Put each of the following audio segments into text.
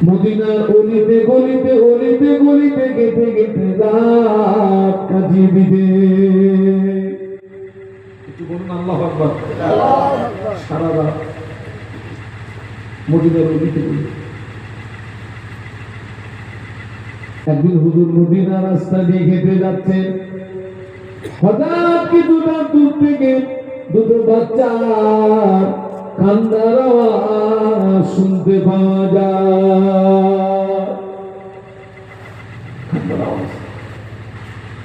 মদিনার অলিতে গলিতে অলিতে গলিতে গেতে গেতে রাত কাটিয়ে দিবে। একটু বলুন আল্লাহু আকবার। সারা রাত মদিনার অলিতে গলিতে। একদিন হুজুর মদিনা রাস্তা দিয়ে হেঁটে যাচ্ছে, হঠাৎ কিছুটা দূর থেকে দুটো বাচ্চা কান্নার আওয়াজ শুনতে পাওয়া যায়।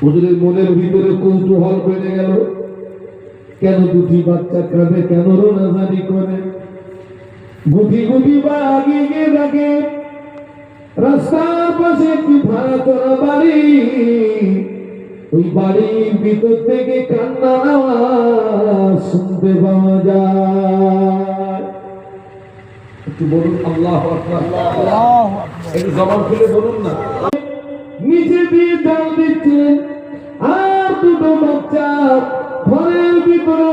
হুজুরের মনের ভিতরে কৌতূহল বেড়ে গেল, কেন দুটি বাচ্চা কাঁদে, কেন রোনাজারি করে? গুটি গুটি বা আগিয়ে গিয়ে দেখে রাস্তার পাশে একটি ভাড়া চলা বাড়ি, ওই বাড়ির ভিতর থেকে কান্নার আওয়াজ শুনতে পাওয়া যায়। একটু বলুন আল্লাহু আকবার। একটু জবান খুলে বলুন না। নিচে দিয়ে জাল দিচ্ছেন, আর দুটো বাচ্চা ঘরের ভিতরে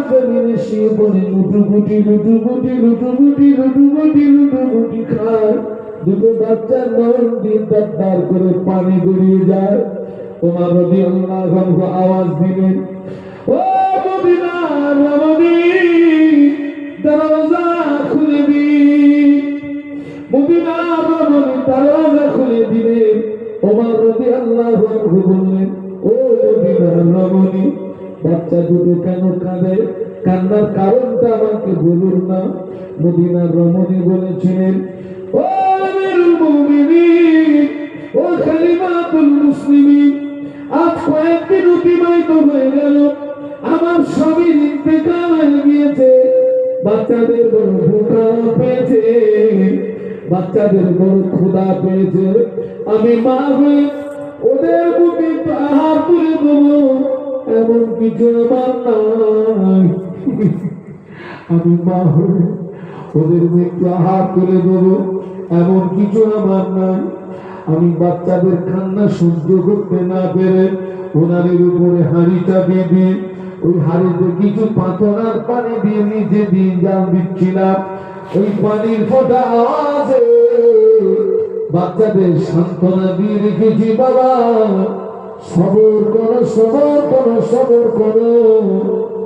জমিনে শুয়ে পড়ে লুটুপুটি লুটুপুটি লুটুপুটি লুটুপুটি লুটুপুটি খায়। দুটো বাচ্চার নয়ন দিয়ে দাঁড় করে পানি গড়িয়ে যায়। ওমর রাদিয়াল্লাহু আনহু আওয়াজ দিলেন, ও মদিনার রমণী, দরজা খুলে দিন। মদিনার রমণী দরজা খুলে দিলেন। ওমর রাদিয়াল্লাহু আনহু বললেন, ও মদিনার রমণী, বাচ্চা দুটো কেন কাঁদে? কান্নার কারণটা আমাকে বলুন না। মদিনার রমণী বলেছিলেন, ও আমিরুল মুমিনিন, ও খলিফাতুল মুসলিমিন, আজ কয়েকদিন অতিবাহিত হয়ে গেল, আমার স্বামীর ইন্তেকাল হয়ে গিয়েছে। বাচ্চাদের বড় ভুখা পেয়েছে, বাচ্চাদের বড় ক্ষুধা পেয়েছে। আমি মা হয়ে ওদের বুকে আহার তুলে দেবো এমন কিছু আমার নাই। আমি মা হয়ে ওদের বুকে আহার তুলে দেবো এমন কিছু আমার নাই। আমি বাচ্চাদের কান্না সহ্য করতে না পেরে ওনাদের উপরে হাঁড়িটা দিয়ে ওই হাঁড়িতে কিছু পাথর আর পানি দিয়ে নিচে দিয়ে জাল দিচ্ছিলাম। ওই পানির ফোঁটা আওয়াজে বাচ্চাদের সান্ত্বনা দিয়ে রেখেছি, বাবা সবর করো, সবর করো, সবর করো,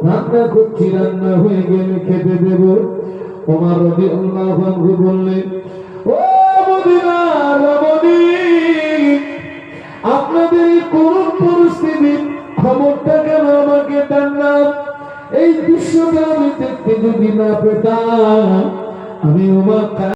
রান্না করছি, রান্না হয়ে গেলে খেতে দেব। ওমর রাদিয়াল্লাহু আনহু বললেন, ও মদিনার রমণী, আপনাদের এই করুণ পরিস্থিতির খবরটা কেন আমাকে দেন না? এই দৃশ্যটা আমি দেখতে যদি না পেতাম, আমি ওমর